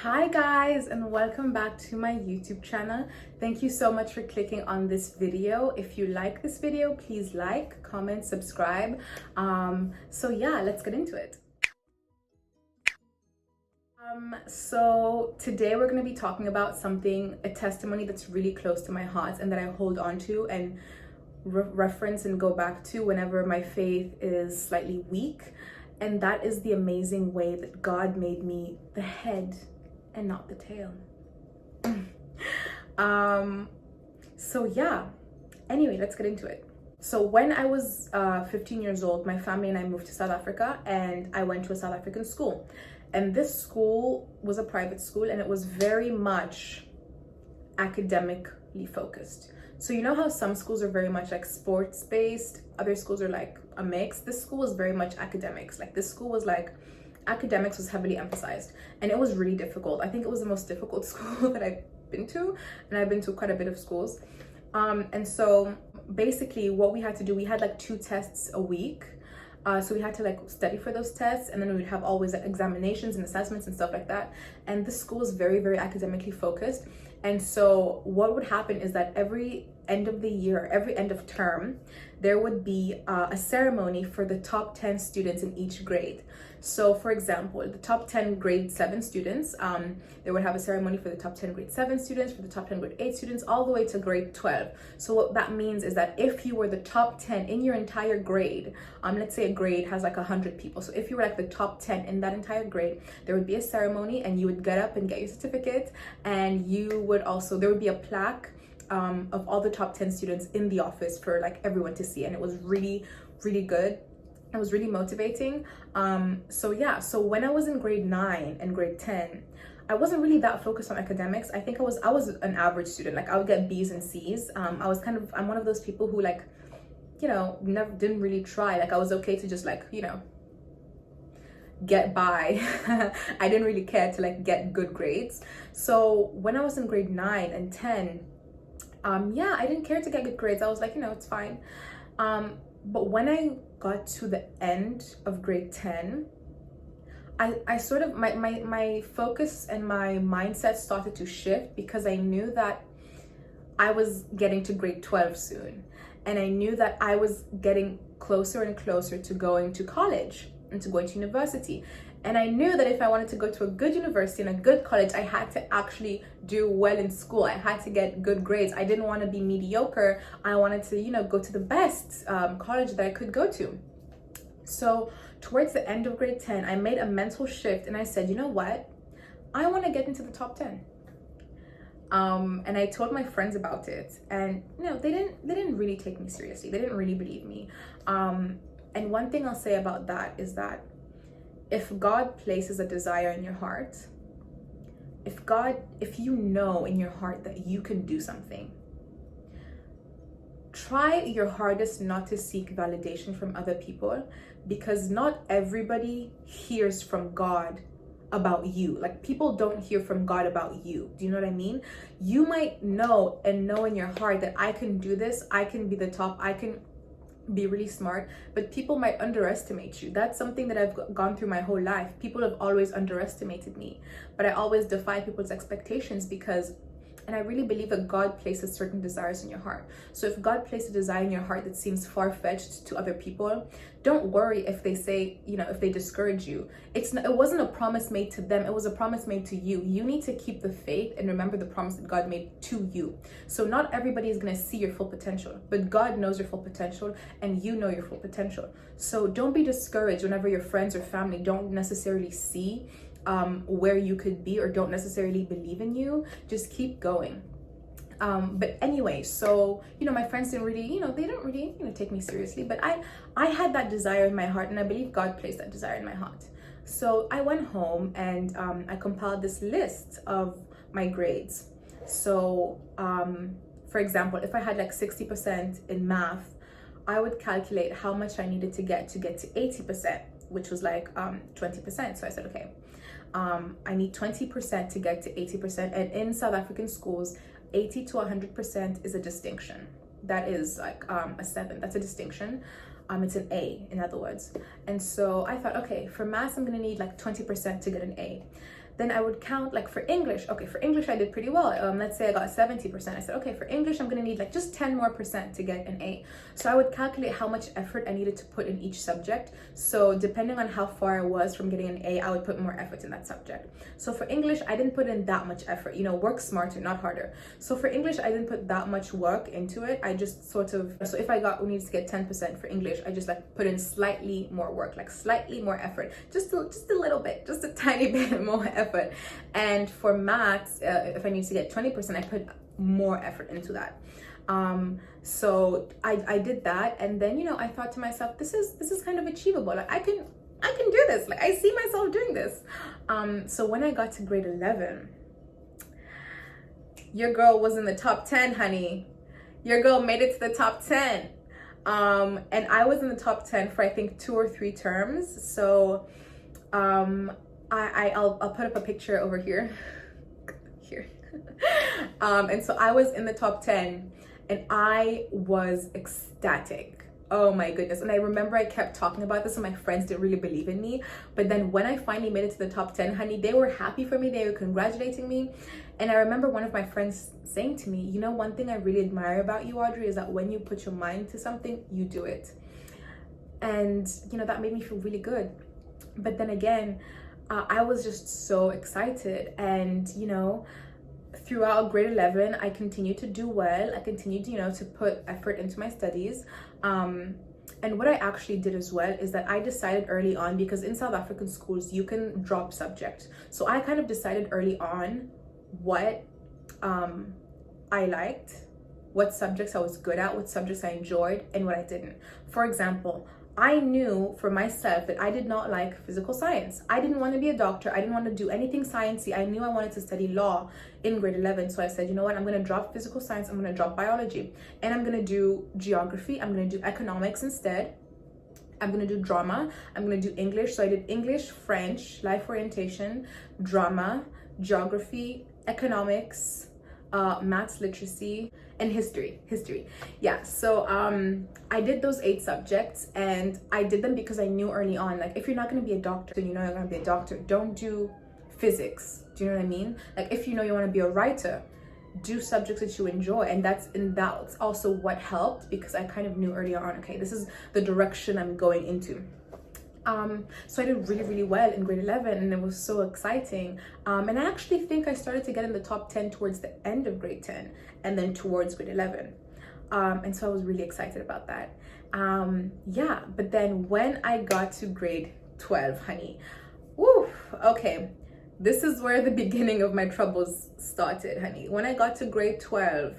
Hi guys, and welcome back to my YouTube channel. Thank you so much for clicking on this video. If you like this video, please like, comment, subscribe. So yeah, let's get into it. So today we're going to be talking about a testimony that's really close to my heart and that I hold on to and reference and go back to whenever my faith is slightly weak. And that is the amazing way that God made me the head and not the tail. So yeah, anyway, let's get into it. So when I was 15 years old, my family and I moved to South Africa, and I went to a South African school. And this school was a private school, and it was very much academically focused. So you know how some schools are very much like sports based, other schools are like a mix. This school was very much academics. Like this school was like academics was heavily emphasized, and it was really difficult. I think it was the most difficult school that I've been to, and I've been to quite a bit of schools. And so basically what we had to do, we had like 2 tests a week. So we had to like study for those tests, and then we would have always like examinations and assessments and stuff like that. And the school is very, very academically focused. And so what would happen is that every end of the year, every end of term, there would be a ceremony for the top 10 students in each grade. So for example, the top 10 grade 7 students, they would have a ceremony for the top 10 grade 7 students, for the top 10 grade 8 students, all the way to grade 12. So what that means is that if you were the top 10 in your entire grade, let's say a grade has like 100 people. So if you were like the top 10 in that entire grade, there would be a ceremony, and you would get up and get your certificate, and there would be a plaque of all the top 10 students in the office for like everyone to see. And it was really, really good. It was really motivating. So yeah, so when I was in grade 9 and grade 10, I wasn't really that focused on academics. I think I was an average student. Like I would get B's and C's. I'm one of those people who like, didn't really try. Like I was okay to just like, get by. I didn't really care to like get good grades. So when I was in grade 9 and 10, yeah, I didn't care to get good grades. I was like, it's fine. But when I got to the end of grade 10, I sort of, my focus and my mindset started to shift, because I knew that I was getting to grade 12 soon. And I knew that I was getting closer and closer to going to college and to going to university. And I knew that if I wanted to go to a good university and a good college, I had to actually do well in school. I had to get good grades. I didn't want to be mediocre. I wanted to, go to the best college that I could go to. So towards the end of grade 10, I made a mental shift, and I said, you know what? I want to get into the top 10. And I told my friends about it, and they didn't really take me seriously. They didn't really believe me. And one thing I'll say about that is that if God places a desire in your heart, if you know in your heart that you can do something, try your hardest not to seek validation from other people, because not everybody hears from God about you. Like people don't hear from God about you. Do you know what I mean? You might know in your heart that I can do this, I can be the top, I can be really smart, but people might underestimate you. That's something that I've gone through my whole life. People have always underestimated me, but I always defy people's expectations, and I really believe that God places certain desires in your heart. So if God placed a desire in your heart that seems far-fetched to other people, don't worry if they say, if they discourage you. It wasn't a promise made to them, it was a promise made to you. You need to keep the faith and remember the promise that God made to you. So not everybody is going to see your full potential, but God knows your full potential, and you know your full potential. So don't be discouraged whenever your friends or family don't necessarily see where you could be, or don't necessarily believe in you. Just keep going. But anyway, so my friends didn't really, they didn't really take me seriously, but I had that desire in my heart, and I believe God placed that desire in my heart. So I went home, and I compiled this list of my grades. So for example, if I had like 60% in math, I would calculate how much I needed to get to 80%, which was like 20%. So I said, okay, I need 20% to get to 80%. And in South African schools, 80 to 100% is a distinction. That is like a 7. That's a distinction. It's an A, in other words. And so I thought, okay, for maths, I'm gonna need like 20% to get an A. then I would count, like for English, okay, for English I did pretty well. Let's say I got 70%. I said, okay, for English I'm gonna need like just 10 more percent to get an A. So I would calculate how much effort I needed to put in each subject. So depending on how far I was from getting an A, I would put more effort in that subject. So for English, I didn't put in that much effort, you know, work smarter, not harder. So for English, I didn't put that much work into it. I just sort of, so if I needed to get 10% for English, I just like put in slightly more work, like slightly more effort, just a little bit, just a tiny bit more effort. And for maths, if I need to get 20%, I put more effort into that. So I did that, and then, you know, I thought to myself, this is kind of achievable. Like I can do this. Like I see myself doing this. So when I got to grade 11, your girl was in the top 10, honey. Your girl made it to the top 10. And I was in the top 10 for I think 2 or 3 terms. So I'll put up a picture over here. Here. And so I was in the top 10 and I was ecstatic. Oh my goodness. And I remember I kept talking about this and my friends didn't really believe in me. But then when I finally made it to the top 10, honey, they were happy for me. They were congratulating me. And I remember one of my friends saying to me, you know, one thing I really admire about you, Audrey, is that when you put your mind to something, you do it. And, you know, that made me feel really good. But then again, I was just so excited. And, you know, throughout grade 11, I continued to do well. I continued, you know, to put effort into my studies. And what I actually did as well is that I decided early on, because in South African schools, you can drop subject. So I kind of decided early on what I liked, what subjects I was good at, what subjects I enjoyed, and what I didn't. For example, I knew for myself that I did not like physical science. I didn't want to be a doctor. I didn't want to do anything sciencey. I knew I wanted to study law in grade 11. So I said, you know what, I'm going to drop physical science. I'm going to drop biology, and I'm going to do geography. I'm going to do economics instead. I'm going to do drama. I'm going to do English. So I did English, French, life orientation, drama, geography, economics, maths, literacy, and history. Yeah, so I did those 8 subjects, and I did them because I knew early on, like, if you're not going to be a doctor, then you know you're going to be a doctor, don't do physics. Do you know what I mean? Like, if you know you want to be a writer, do subjects that you enjoy. And that's also what helped, because I kind of knew early on, okay, this is the direction I'm going into. So I did really, really well in grade 11, and it was so exciting. And I actually think I started to get in the top 10 towards the end of grade 10 and then towards grade 11. And so I was really excited about that. Yeah, but then when I got to grade 12, honey, woo, okay, this is where the beginning of my troubles started, honey. When I got to grade 12,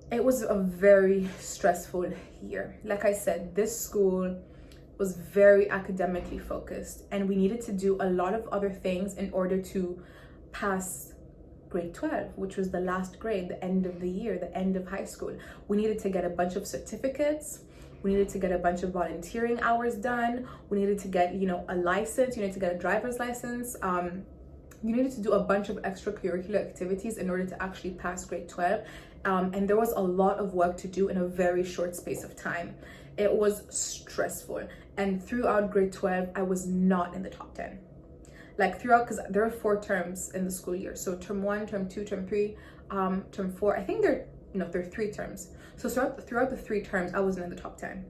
it was a very stressful year. Like I said, this school was very academically focused, and we needed to do a lot of other things in order to pass grade 12, which was the last grade, the end of the year, the end of high school. We needed to get a bunch of certificates. We needed to get a bunch of volunteering hours done. We needed to get, you know, a license. You needed to get a driver's license. You needed to do a bunch of extracurricular activities in order to actually pass grade 12. And there was a lot of work to do in a very short space of time. It was stressful. And throughout grade 12, I was not in the top 10. Like throughout, because there are 4 terms in the school year. So term 1, term 2, term 3, term 4. I think there are 3 terms. So throughout the 3 terms, I wasn't in the top 10.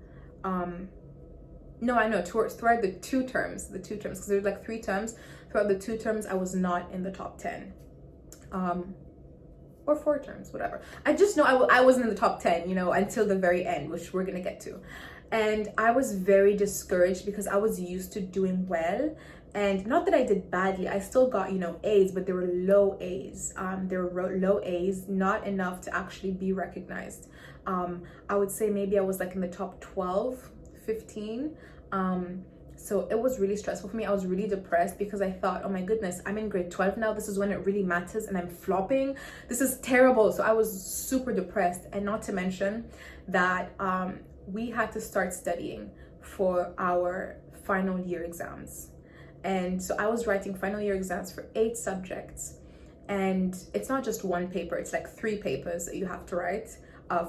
No, I know, throughout the 2 terms, because there's like 3 terms. Throughout the 2 terms, I was not in the top 10. Or 4 terms, whatever. I just know I wasn't in the top 10, you know, until the very end, which we're gonna get to. And I was very discouraged because I was used to doing well. And not that I did badly, I still got, you know, A's, but they were low A's. Low A's, not enough to actually be recognized. I would say maybe I was like in the top 12, 15. So it was really stressful for me. I was really depressed because I thought, oh my goodness, I'm in grade 12 now. This is when it really matters and I'm flopping. This is terrible. So I was super depressed. And not to mention that we had to start studying for our final year exams. And so I was writing final year exams for 8 subjects. And it's not just 1 paper, it's like 3 papers that you have to write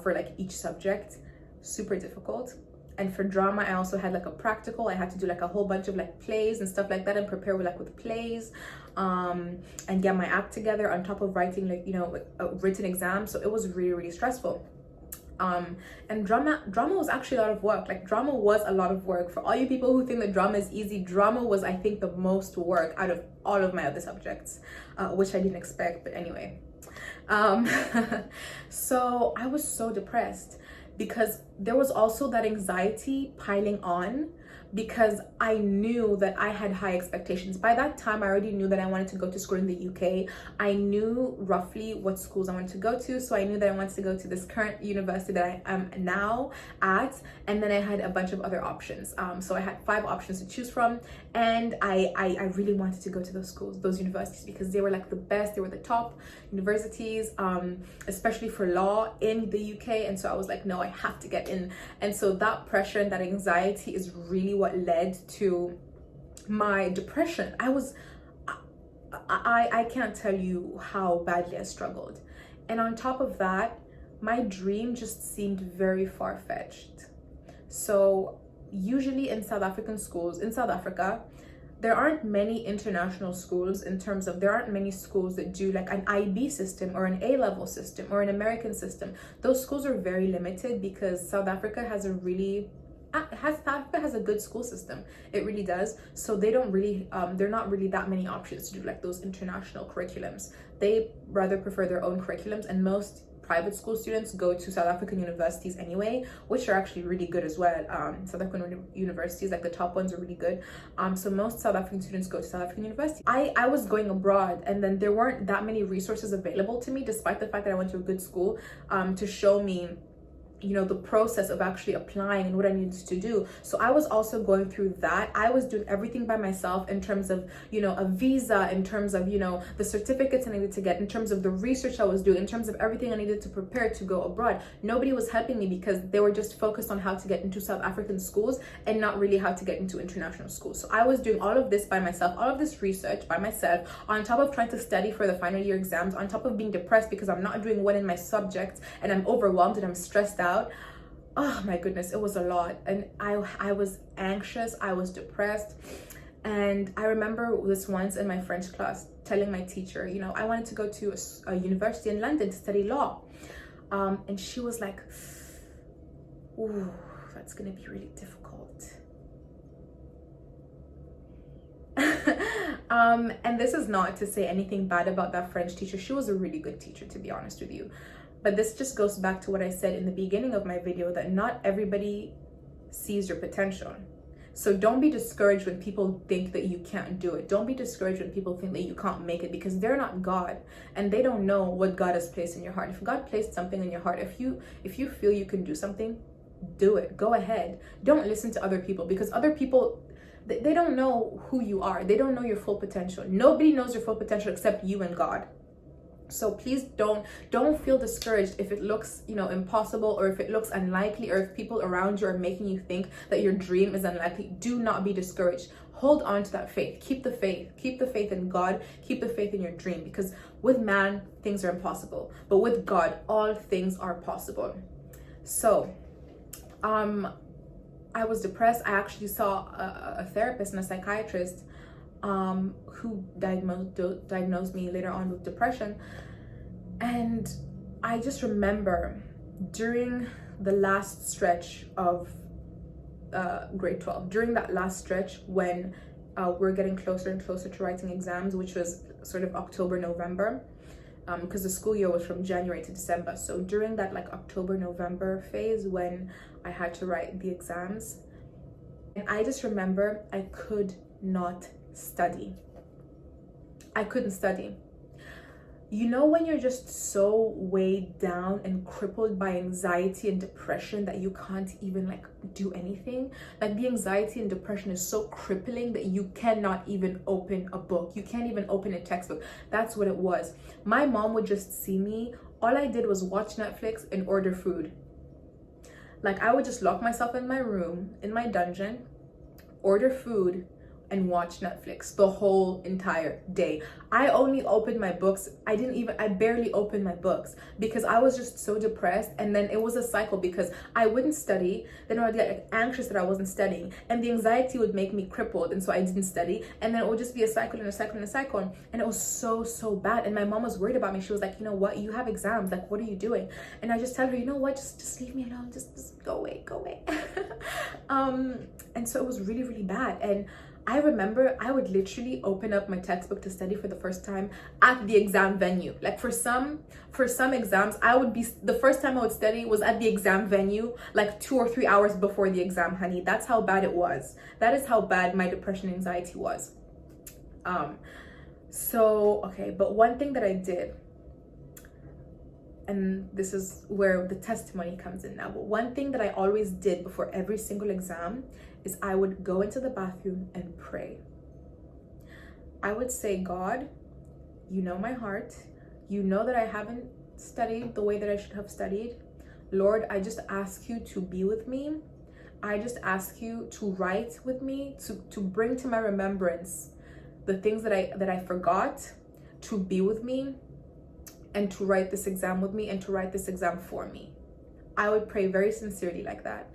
for like each subject. Super difficult. And for drama, I also had like a practical. I had to do like a whole bunch of like plays and stuff like that, and prepare with plays, and get my act together on top of writing like, you know, a written exam. So it was really, really stressful. And drama was actually a lot of work. Like, drama was a lot of work. For all you people who think that drama is easy, drama was, I think, the most work out of all of my other subjects, which I didn't expect, but anyway. So I was so depressed because there was also that anxiety piling on, because I knew that I had high expectations. By that time, I already knew that I wanted to go to school in the UK. I knew roughly what schools I wanted to go to. So I knew that I wanted to go to this current university that I am now at. And then I had a bunch of other options. So I had 5 options to choose from. And I really wanted to go to those schools, those universities, because they were like the best. They were the top universities, especially for law in the UK. And so I was like, no, I have to get in. And so that pressure and that anxiety is really what led to my depression. I can't tell you how badly I struggled. And on top of that, my dream just seemed very far-fetched. So usually in South African schools, in South Africa, there aren't many international schools, in terms of there aren't many schools that do like an IB system or an A-level system or an American system. Those schools are very limited because South Africa has a good school system. It really does. So they don't really there are not really that many options to do like those international curriculums. They rather prefer their own curriculums, and most private school students go to South African universities anyway, which are actually really good as well. South African universities, like the top ones, are really good. So most South African students go to South African university. I was going abroad, and then there weren't that many resources available to me, despite the fact that I went to a good school, to show me, you know, the process of actually applying and what I needed to do. So I was also going through that. I was doing everything by myself, in terms of, you know, a visa, in terms of, you know, the certificates I needed to get, in terms of the research I was doing, in terms of everything I needed to prepare to go abroad. Nobody was helping me because they were just focused on how to get into South African schools and not really how to get into international schools. So I was doing all of this by myself, all of this research by myself, on top of trying to study for the final year exams, on top of being depressed because I'm not doing well in my subjects and I'm overwhelmed and I'm stressed out. Oh my goodness, it was a lot. And I was anxious, I was depressed. And I remember this once in my French class telling my teacher, you know, I wanted to go to a university in London to study law. And she was like, ooh, that's gonna be really difficult. And this is not to say anything bad about that French teacher. She was a really good teacher, to be honest with you. But this just goes back to what I said in the beginning of my video, that not everybody sees your potential. So don't be discouraged when people think that you can't do it. Don't be discouraged when people think that you can't make it, because they're not God and they don't know what God has placed in your heart. If God placed something in your heart, if you feel you can do something, do it. Go ahead. Don't listen to other people, because other people, they don't know who you are. They don't know your full potential. Nobody knows your full potential except you and God. So please don't feel discouraged if it looks, you know, impossible, or if it looks unlikely, or if people around you are making you think that your dream is unlikely. Do not be discouraged. Hold on to that faith. Keep the faith. Keep the faith in God. Keep the faith in your dream, because with man, things are impossible. But with God, all things are possible. So, I was depressed. I actually saw a therapist and a psychiatrist who diagnosed me later on with depression. And I just remember during the last stretch of grade 12, during that last stretch when we're getting closer and closer to writing exams, which was sort of October, November, because the school year was from January to December. So during that like October, November phase when I had to write the exams, and I just remember I could not study. I couldn't study. You know, when you're just so weighed down and crippled by anxiety and depression that you can't even like do anything? Like, the anxiety and depression is so crippling that you cannot even open a book. You can't even open a textbook. That's what it was. My mom would just see me. All I did was watch Netflix and order food. Like, I would just lock myself in my room, in my dungeon, order food, and watch Netflix the whole entire day. I only opened my books. I barely opened my books because I was just so depressed. And then it was a cycle because I wouldn't study. Then I would get anxious that I wasn't studying. And the anxiety would make me crippled. And so I didn't study. And then it would just be a cycle and a cycle and a cycle. And it was so, so bad. And my mom was worried about me. She was like, you know what? You have exams. Like, what are you doing? And I just tell her, you know what? Just leave me alone. Just go away. And so it was really, really bad. And I remember I would literally open up my textbook to study for the first time at the exam venue. Like for some exams, the first time I would study was at the exam venue, like 2 or 3 hours before the exam, honey. That's how bad it was. That is how bad my depression and anxiety was. Okay, but one thing that I did, and this is where the testimony comes in now, but one thing that I always did before every single exam is I would go into the bathroom and pray. I would say, God, you know my heart. You know that I haven't studied the way that I should have studied. Lord, I just ask you to be with me. I just ask you to write with me, to bring to my remembrance the things that I forgot, to be with me, and to write this exam with me, and to write this exam for me. I would pray very sincerely like that.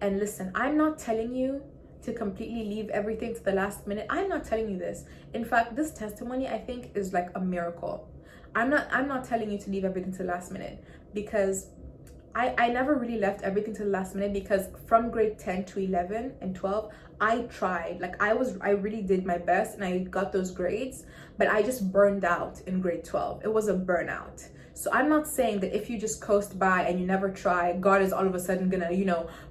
And listen, I'm not telling you to completely leave everything to the last minute. I'm not telling you this. In fact, this testimony, I think, is like a miracle. I'm not telling you to leave everything to the last minute, because I never really left everything to the last minute, because from grade 10 to 11 and 12, I tried. Like I really did my best and I got those grades, but I just burned out in grade 12. It was a burnout. So I'm not saying that if you just coast by and you never try, God is all of a sudden gonna,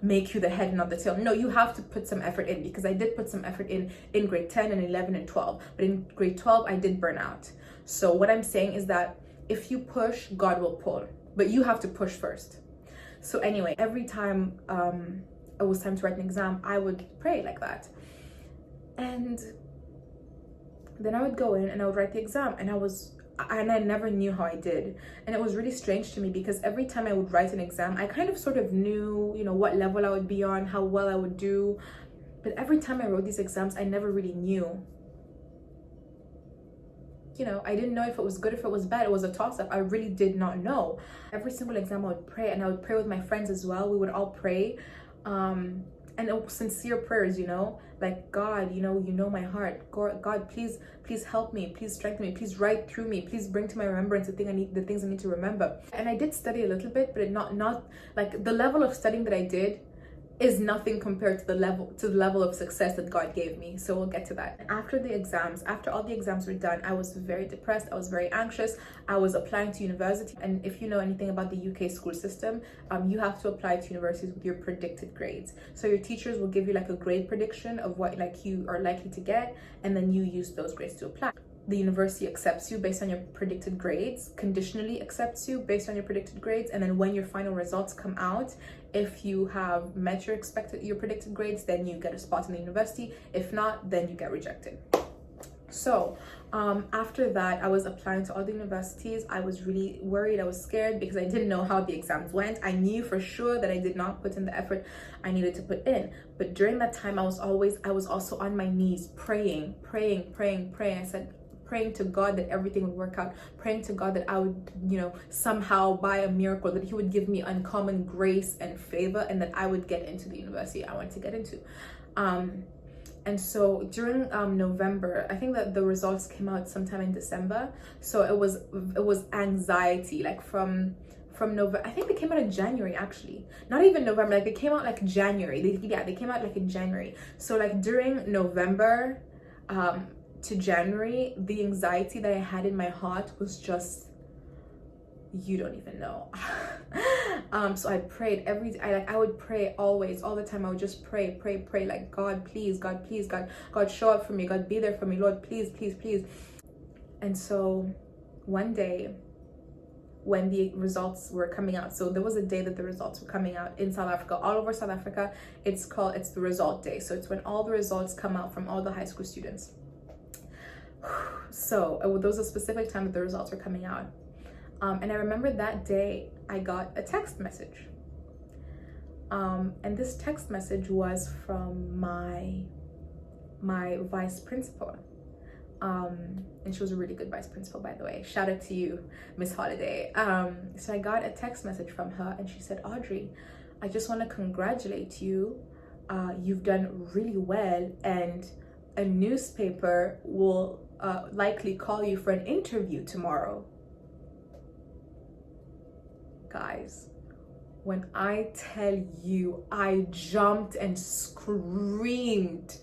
make you the head and not the tail. No, you have to put some effort in, because I did put some effort in grade 10 and 11 and 12. But in grade 12, I did burn out. So what I'm saying is that if you push, God will pull, but you have to push first. So anyway, every time it was time to write an exam, I would pray like that. And then I would go in and I would write the exam, and I never knew how I did. And it was really strange to me, because every time I would write an exam, I kind of sort of knew, what level I would be on, how well I would do. But every time I wrote these exams, I never really knew. I didn't know if it was good, if it was bad. It was a toss-up. I really did not know. Every single exam I would pray, and I would pray with my friends as well. We would all pray. And it was sincere prayers, like, God, you know my heart. God, please help me, please strengthen me, please write through me, please bring to my remembrance the things I need to remember. And I did study a little bit, but not like the level of studying that I did is nothing compared to the level of success that God gave me. So we'll get to that. After all the exams were done, I was very depressed. I was very anxious. I was applying to university. And if you know anything about the UK school system, you have to apply to universities with your predicted grades. So your teachers will give you like a grade prediction of what you are likely to get, and then you use those grades to apply. The university accepts you based on your predicted grades, conditionally accepts you based on your predicted grades, and then when your final results come out, if you have met your predicted grades, then you get a spot in the university. If not, then you get rejected. So after that, I was applying to all the universities. I was really worried. I was scared because I didn't know how the exams went. I knew for sure that I did not put in the effort I needed to put in. But during that time, I was also on my knees praying. I said, praying to God that everything would work out, praying to God that I would, somehow by a miracle, that he would give me uncommon grace and favor, and that I would get into the university I wanted to get into. And so during November, I think that the results came out sometime in December. So it was anxiety, like from November. I think they came out in January, actually. Not even November, like they came out like January. They came out like in January. So like during November to January, the anxiety that I had in my heart was just, you don't even know. So I prayed every day. I would pray always, all the time. I would just pray, like, God, please, God, show up for me. God, be there for me. Lord, please. And so one day when the results were coming out, so there was a day that the results were coming out in South Africa, all over South Africa. It's the result day. So it's when all the results come out from all the high school students. So there was a specific time that the results were coming out. And I remember that day I got a text message. And this text message was from my my vice principal. And she was a really good vice principal, by the way. Shout out to you, Miss Holiday. So I got a text message from her, and she said, Audrey, I just want to congratulate you. You've done really well, and a newspaper will likely call you for an interview tomorrow. Guys, when I tell you, I jumped and screamed.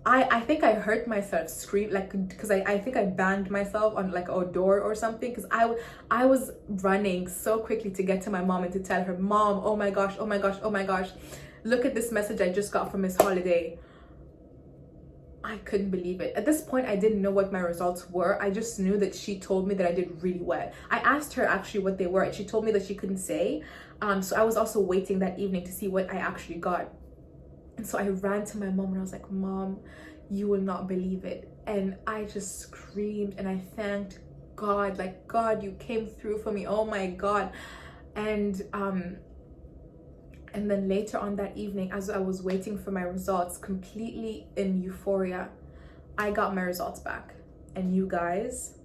I think I hurt myself because I think I banged myself on like a door or something, because I was running so quickly to get to my mom and to tell her, Mom, oh my gosh, look at this message I just got from Miss Holiday. I couldn't believe it. At this point, I didn't know what my results were. I just knew that she told me that I did really well. I asked her actually what they were, and she told me that she couldn't say. So I was also waiting that evening to see what I actually got. And so I ran to my mom and I was like, Mom, you will not believe it. And I just screamed and I thanked God, like, God, you came through for me. Oh my God. And then later on that evening, as I was waiting for my results, completely in euphoria, I got my results back. And you guys,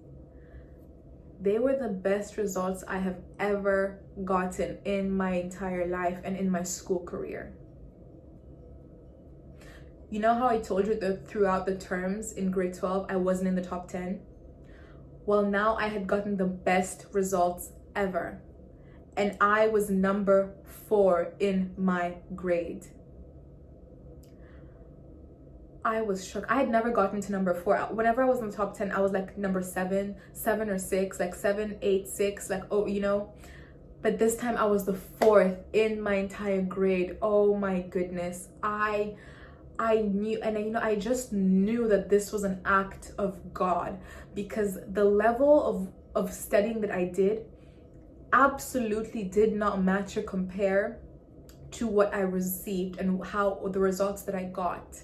they were the best results I have ever gotten in my entire life and in my school career. You know how I told you that throughout the terms in grade 12, I wasn't in the top 10? Well, now I had gotten the best results ever. And I was number 4 in my grade. I was shocked. I had never gotten to number 4. Whenever I was in the top 10, I was like number 7 or 6, like 7, 8, 6, like, oh, you know. But this time I was the 4th in my entire grade. Oh my goodness. I knew, and you know, I just knew that this was an act of God, because the level of studying that I did absolutely did not match or compare to what I received and how the results that I got.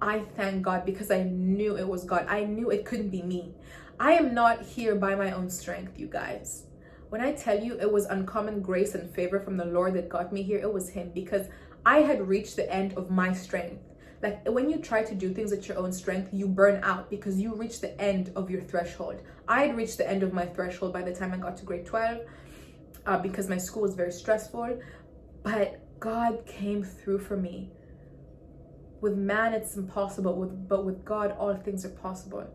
I thank God, because I knew it was God. I knew it couldn't be me. I am not here by my own strength, you guys. When I tell you it was uncommon grace and favor from the Lord that got me here, it was Him, because I had reached the end of my strength. Like, when you try to do things at your own strength, you burn out because you reach the end of your threshold. I had reached the end of my threshold by the time I got to grade 12 because my school was very stressful. But God came through for me. With man, it's impossible, but with God, all things are possible.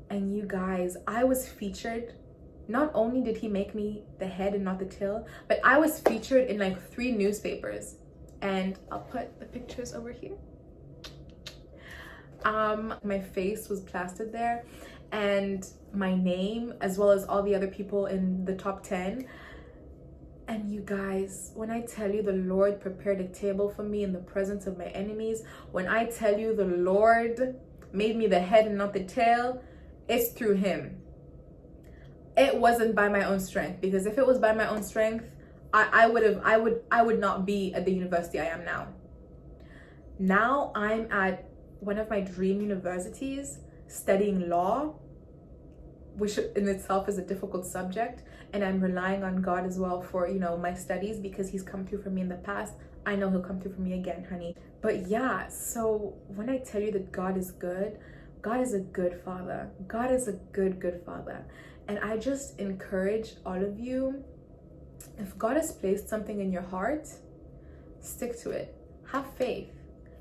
And you guys, I was featured. Not only did He make me the head and not the tail, but I was featured in like 3 newspapers. And I'll put the pictures over here. My face was plastered there, and my name, as well as all the other people in the top 10. And you guys, when I tell you the Lord prepared a table for me in the presence of my enemies, when I tell you the Lord made me the head and not the tail, it's through Him. It wasn't by my own strength, because if it was by my own strength, I would not be at the university I am now. Now I'm at one of my dream universities studying law, which in itself is a difficult subject, and I'm relying on God as well for, you know, my studies, because He's come through for me in the past. I know He'll come through for me again, honey. But yeah, so when I tell you that God is good, God is a good Father. God is a good Father. And I just encourage all of you, if God has placed something in your heart, stick to it. Have faith.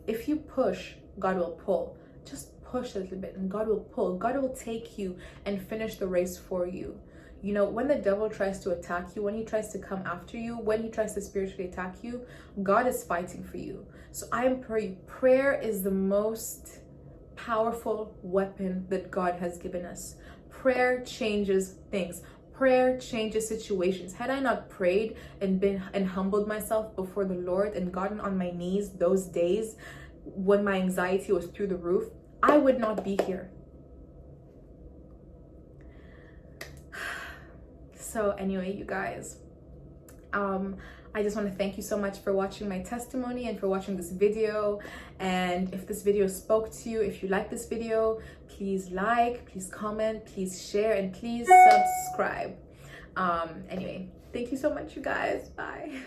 If you push, God will pull. Just push a little bit and God will pull. God will take you and finish the race for you. You know, when the devil tries to attack you, when he tries to come after you, when he tries to spiritually attack you, God is fighting for you. So I implore you, prayer is the most powerful weapon that God has given us. Prayer changes things. Prayer changes situations. Had I not prayed and humbled myself before the Lord and gotten on my knees those days when my anxiety was through the roof, I would not be here. So anyway, you guys, I just want to thank you so much for watching my testimony and for watching this video. And if this video spoke to you, if you like this video, please like, please comment, please share, and please subscribe. Anyway, thank you so much, you guys. Bye.